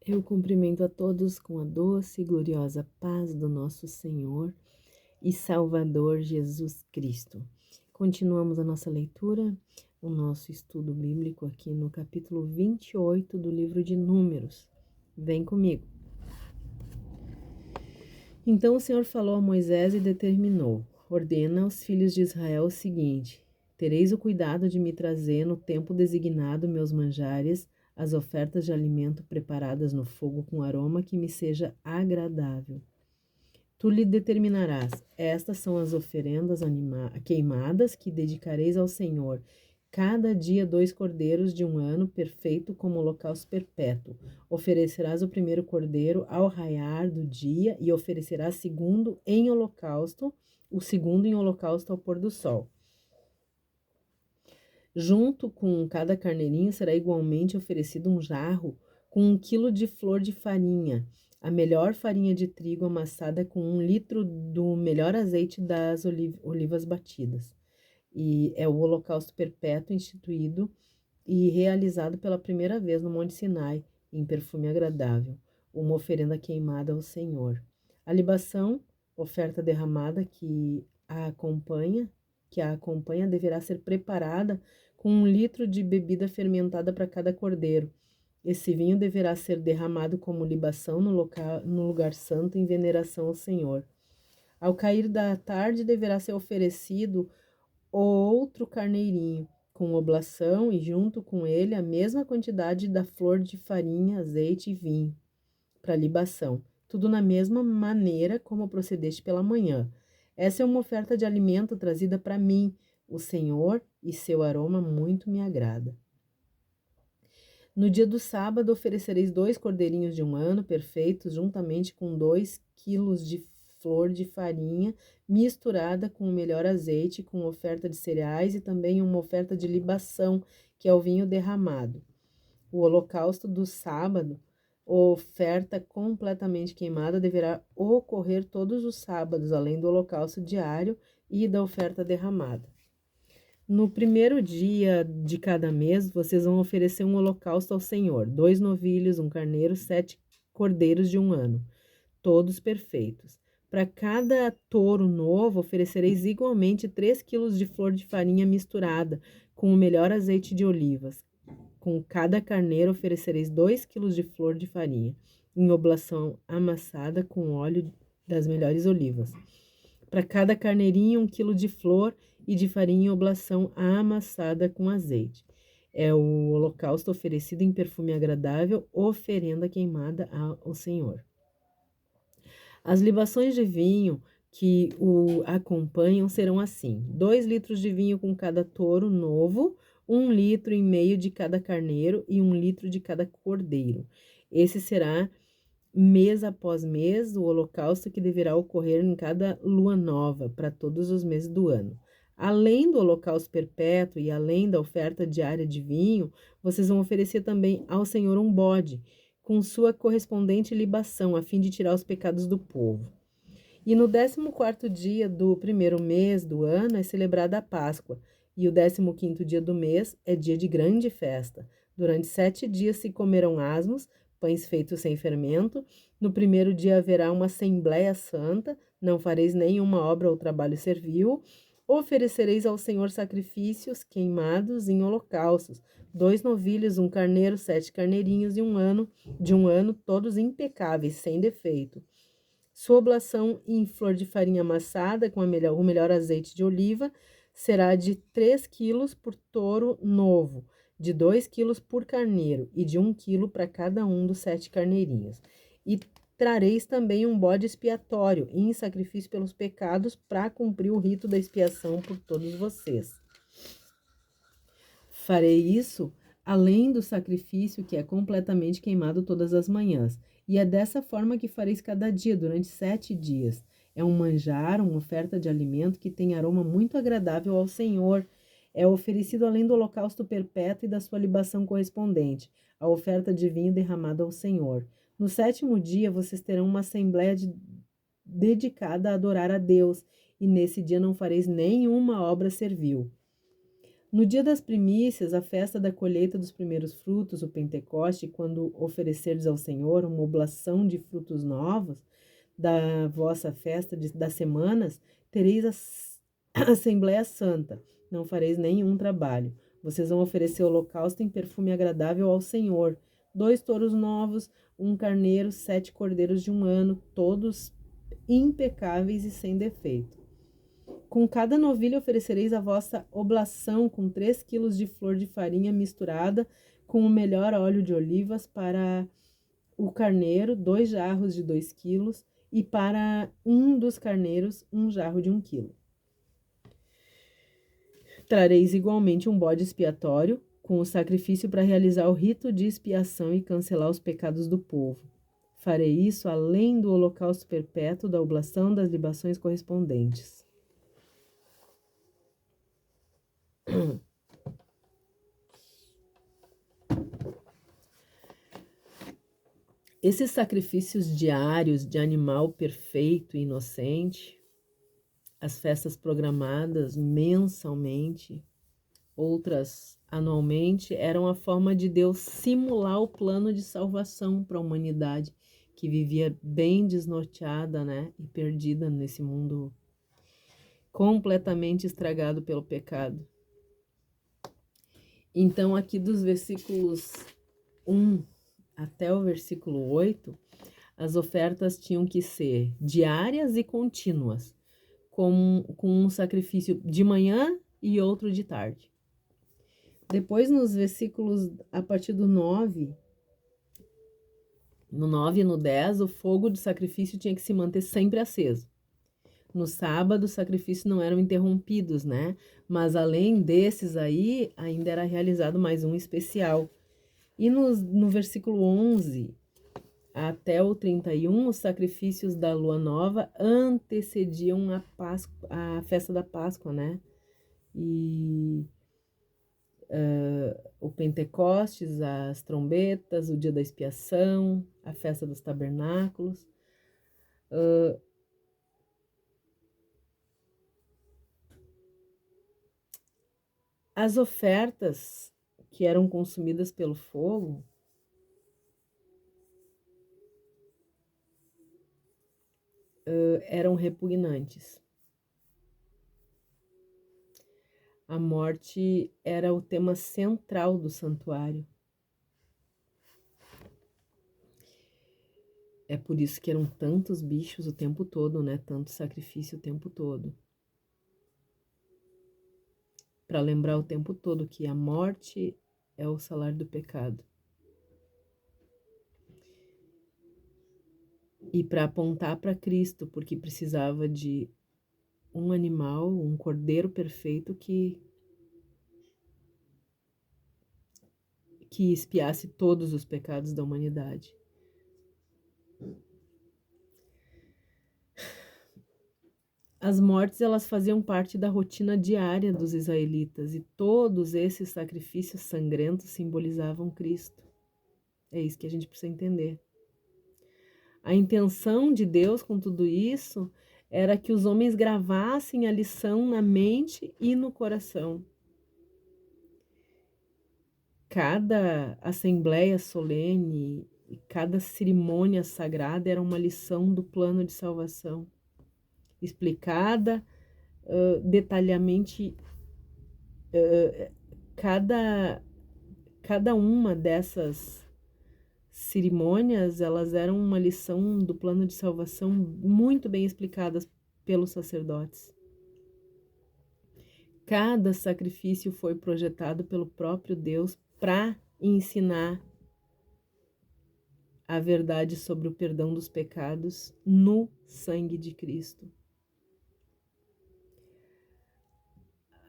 Eu cumprimento a todos com a doce e gloriosa paz do nosso Senhor e Salvador Jesus Cristo. Continuamos a nossa leitura, o nosso estudo bíblico aqui no capítulo 28 do livro de Números. Vem comigo. Então o Senhor falou a Moisés e determinou: ordena aos filhos de Israel o seguinte: tereis o cuidado de me trazer no tempo designado meus manjares, as ofertas de alimento preparadas no fogo com aroma que me seja agradável. Tu lhe determinarás: estas são as oferendas queimadas que dedicareis ao Senhor. Cada dia 2 cordeiros de um ano, perfeito como holocausto perpétuo. Oferecerás o primeiro cordeiro ao raiar do dia e oferecerás o segundo em holocausto ao pôr do sol. Junto com cada carneirinho será igualmente oferecido um jarro com 1 quilo de flor de farinha, a melhor farinha de trigo amassada com 1 litro do melhor azeite das olivas batidas. E é o holocausto perpétuo instituído e realizado pela primeira vez no Monte Sinai, em perfume agradável, uma oferenda queimada ao Senhor. A libação, oferta derramada que a acompanha deverá ser preparada com 1 litro de bebida fermentada para cada cordeiro. Esse vinho deverá ser derramado como libação no lugar santo em veneração ao Senhor. Ao cair da tarde deverá ser oferecido outro carneirinho, com oblação e junto com ele a mesma quantidade da flor de farinha, azeite e vinho, para libação. Tudo na mesma maneira como procedeste pela manhã. Essa é uma oferta de alimento trazida para mim, o Senhor, e seu aroma muito me agrada. No dia do sábado oferecereis 2 cordeirinhos de um ano, perfeitos, juntamente com 2 quilos de flor de farinha, misturada com o melhor azeite, com oferta de cereais e também uma oferta de libação, que é o vinho derramado. O holocausto do sábado, oferta completamente queimada, deverá ocorrer todos os sábados, além do holocausto diário e da oferta derramada. No primeiro dia de cada mês, vocês vão oferecer um holocausto ao Senhor: 2 novilhos, 1 carneiro, 7 cordeiros de um ano, todos perfeitos. Para cada touro novo, oferecereis igualmente 3 quilos de flor de farinha misturada com o melhor azeite de olivas. Com cada carneiro, oferecereis 2 quilos de flor de farinha, em oblação amassada com óleo das melhores olivas. Para cada carneirinho, 1 quilo de flor e de farinha em oblação amassada com azeite. É o holocausto oferecido em perfume agradável, oferenda queimada ao Senhor. As libações de vinho que o acompanham serão assim: 2 litros de vinho com cada touro novo, 1 litro e meio de cada carneiro e 1 litro de cada cordeiro. Esse será mês após mês o holocausto que deverá ocorrer em cada lua nova, para todos os meses do ano. Além do holocausto perpétuo e além da oferta diária de vinho, vocês vão oferecer também ao Senhor um bode, com sua correspondente libação, a fim de tirar os pecados do povo. E no 14º dia do primeiro mês do ano é celebrada a Páscoa, e o 15º dia do mês é dia de grande festa. Durante 7 dias se comerão asmos, pães feitos sem fermento. No primeiro dia haverá uma assembleia santa, não fareis nenhuma obra ou trabalho servil. Oferecereis ao Senhor sacrifícios queimados em holocaustos, 2 novilhos, 1 carneiro, 7 carneirinhos de um ano, todos impecáveis, sem defeito. Sua oblação em flor de farinha amassada com o melhor azeite de oliva será de 3 quilos por touro novo, de 2 quilos por carneiro e de 1 quilo para cada um dos 7 carneirinhos. E trareis também um bode expiatório em sacrifício pelos pecados para cumprir o rito da expiação por todos vocês. Farei isso além do sacrifício que é completamente queimado todas as manhãs. E é dessa forma que fareis cada dia, durante 7 dias. É um manjar, uma oferta de alimento que tem aroma muito agradável ao Senhor. É oferecido além do holocausto perpétuo e da sua libação correspondente, a oferta de vinho derramado ao Senhor. No 7º dia, vocês terão uma assembleia dedicada a adorar a Deus, e nesse dia não fareis nenhuma obra servil. No dia das primícias, a festa da colheita dos primeiros frutos, o Pentecoste, quando oferecerdes ao Senhor uma oblação de frutos novos da vossa festa das semanas, tereis a Assembleia Santa, não fareis nenhum trabalho. Vocês vão oferecer holocausto em perfume agradável ao Senhor, 2 touros novos, um carneiro, 7 cordeiros de 1 ano, todos impecáveis e sem defeito. Com cada novilha oferecereis a vossa oblação com 3 quilos de flor de farinha misturada com o melhor óleo de olivas para o carneiro, 2 jarros de 2 quilos, e para um dos carneiros, 1 jarro de 1 quilo. Trareis igualmente um bode expiatório, com o sacrifício para realizar o rito de expiação e cancelar os pecados do povo. Farei isso além do holocausto perpétuo, da oblação, das libações correspondentes. Esses sacrifícios diários de animal perfeito e inocente, as festas programadas mensalmente, outras anualmente, eram a forma de Deus simular o plano de salvação para a humanidade que vivia bem desnorteada, né, e perdida nesse mundo completamente estragado pelo pecado. Então, aqui dos versículos 1 até o versículo 8, as ofertas tinham que ser diárias e contínuas, com um sacrifício de manhã e outro de tarde. Depois, nos versículos a partir do 9, no 9 e no 10, o fogo de sacrifício tinha que se manter sempre aceso. No sábado, os sacrifícios não eram interrompidos, né? Mas além desses aí, ainda era realizado mais um especial. E no versículo 11 até o 31, os sacrifícios da lua nova antecediam a festa da Páscoa, né? E o Pentecostes, as trombetas, o dia da expiação, a festa dos tabernáculos. As ofertas que eram consumidas pelo fogo eram repugnantes. A morte era o tema central do santuário. É por isso que eram tantos bichos o tempo todo, né? Tanto sacrifício o tempo todo. Para lembrar o tempo todo que a morte é o salário do pecado. E para apontar para Cristo, porque precisava de um animal, um cordeiro perfeito que expiasse todos os pecados da humanidade. As mortes, elas faziam parte da rotina diária dos israelitas e todos esses sacrifícios sangrentos simbolizavam Cristo. É isso que a gente precisa entender. A intenção de Deus com tudo isso era que os homens gravassem a lição na mente e no coração. Cada assembleia solene e cada cerimônia sagrada era uma lição do plano de salvação, explicada detalhadamente. Cada uma dessas cerimônias, elas eram uma lição do plano de salvação muito bem explicadas pelos sacerdotes. Cada sacrifício foi projetado pelo próprio Deus para ensinar a verdade sobre o perdão dos pecados no sangue de Cristo.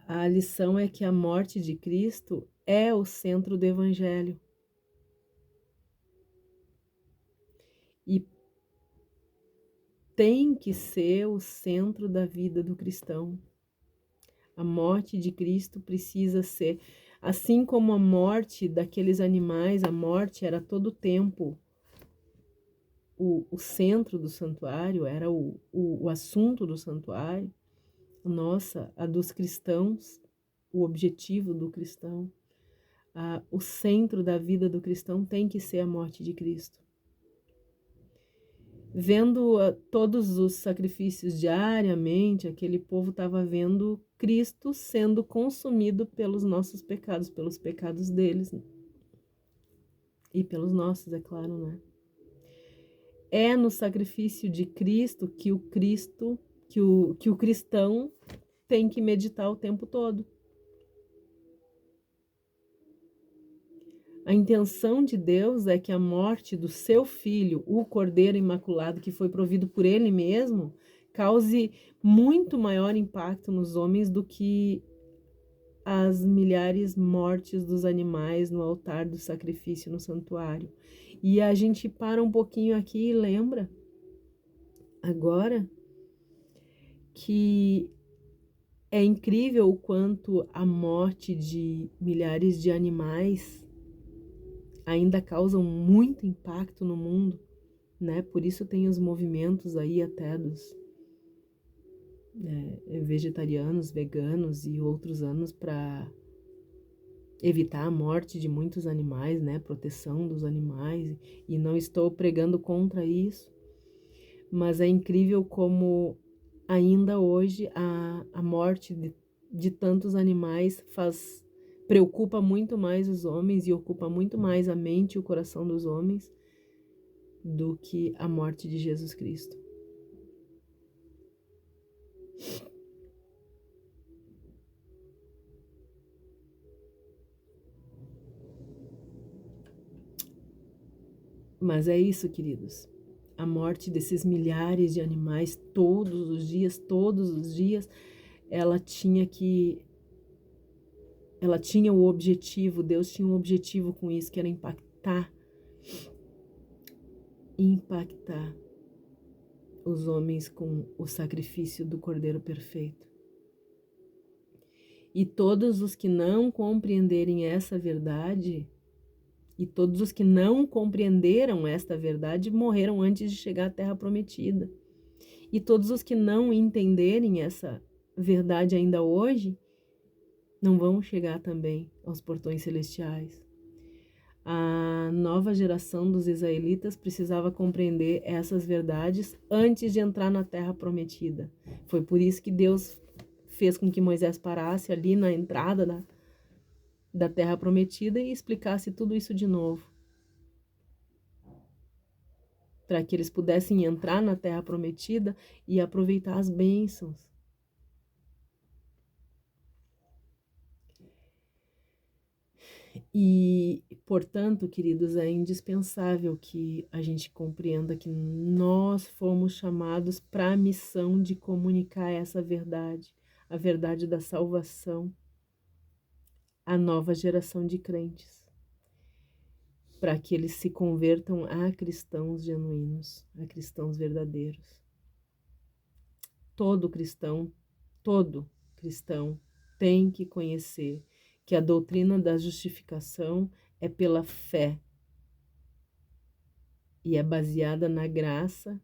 A lição é que a morte de Cristo é o centro do Evangelho. E tem que ser o centro da vida do cristão. A morte de Cristo precisa ser, assim como a morte daqueles animais, a morte era todo o tempo o centro do santuário, era o assunto do santuário. Nossa, a dos cristãos o objetivo do cristão. O centro da vida do cristão tem que ser a morte de Cristo. Vendo todos os sacrifícios diariamente, aquele povo estava vendo Cristo sendo consumido pelos nossos pecados, pelos pecados deles, né? E pelos nossos, é claro, né? É no sacrifício de Cristo que o cristão tem que meditar o tempo todo. A intenção de Deus é que a morte do seu filho, o Cordeiro Imaculado, que foi provido por ele mesmo, cause muito maior impacto nos homens do que as milhares mortes dos animais no altar do sacrifício no santuário. E a gente para um pouquinho aqui e lembra agora que é incrível o quanto a morte de milhares de animais ainda causam muito impacto no mundo, né? Por isso tem os movimentos aí até dos vegetarianos, veganos e outros anos para evitar a morte de muitos animais, né? Proteção dos animais. E não estou pregando contra isso, mas é incrível como ainda hoje a morte de tantos animais preocupa muito mais os homens e ocupa muito mais a mente e o coração dos homens do que a morte de Jesus Cristo. Mas é isso, queridos. A morte desses milhares de animais todos os dias, ela tinha o objetivo, Deus tinha um objetivo com isso, que era impactar os homens com o sacrifício do Cordeiro perfeito. E todos os que não compreenderem essa verdade, e todos os que não compreenderam esta verdade morreram antes de chegar à Terra Prometida. E todos os que não entenderem essa verdade ainda hoje, não vão chegar também aos portões celestiais. A nova geração dos israelitas precisava compreender essas verdades antes de entrar na Terra Prometida. Foi por isso que Deus fez com que Moisés parasse ali na entrada da Terra Prometida e explicasse tudo isso de novo, para que eles pudessem entrar na Terra Prometida e aproveitar as bênçãos. E, portanto, queridos, é indispensável que a gente compreenda que nós fomos chamados para a missão de comunicar essa verdade, a verdade da salvação, à nova geração de crentes, para que eles se convertam a cristãos genuínos, a cristãos verdadeiros. Todo cristão tem que conhecer que a doutrina da justificação é pela fé e é baseada na graça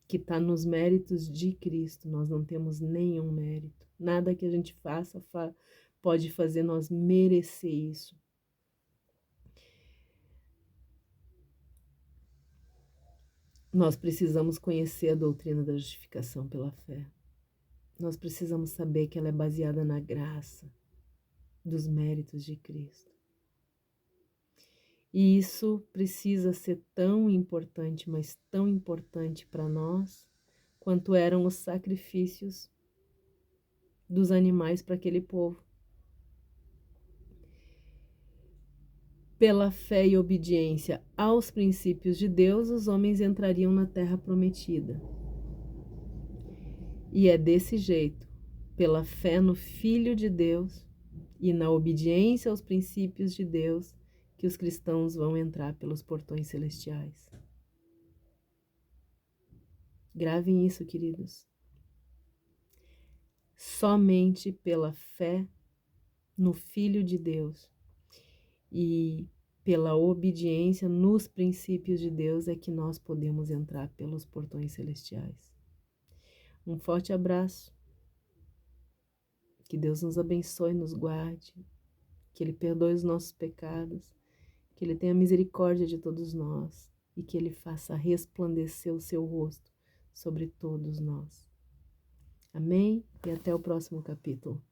que está nos méritos de Cristo. Nós não temos nenhum mérito. Nada que a gente faça pode fazer nós merecer isso. Nós precisamos conhecer a doutrina da justificação pela fé. Nós precisamos saber que ela é baseada na graça dos méritos de Cristo. E isso precisa ser tão importante, mas tão importante para nós, quanto eram os sacrifícios dos animais para aquele povo. Pela fé e obediência aos princípios de Deus, os homens entrariam na terra prometida. E é desse jeito, pela fé no Filho de Deus e na obediência aos princípios de Deus, que os cristãos vão entrar pelos portões celestiais. Gravem isso, queridos. Somente pela fé no Filho de Deus e pela obediência nos princípios de Deus é que nós podemos entrar pelos portões celestiais. Um forte abraço. Que Deus nos abençoe, nos guarde, que Ele perdoe os nossos pecados, que Ele tenha misericórdia de todos nós e que Ele faça resplandecer o seu rosto sobre todos nós. Amém? E até o próximo capítulo.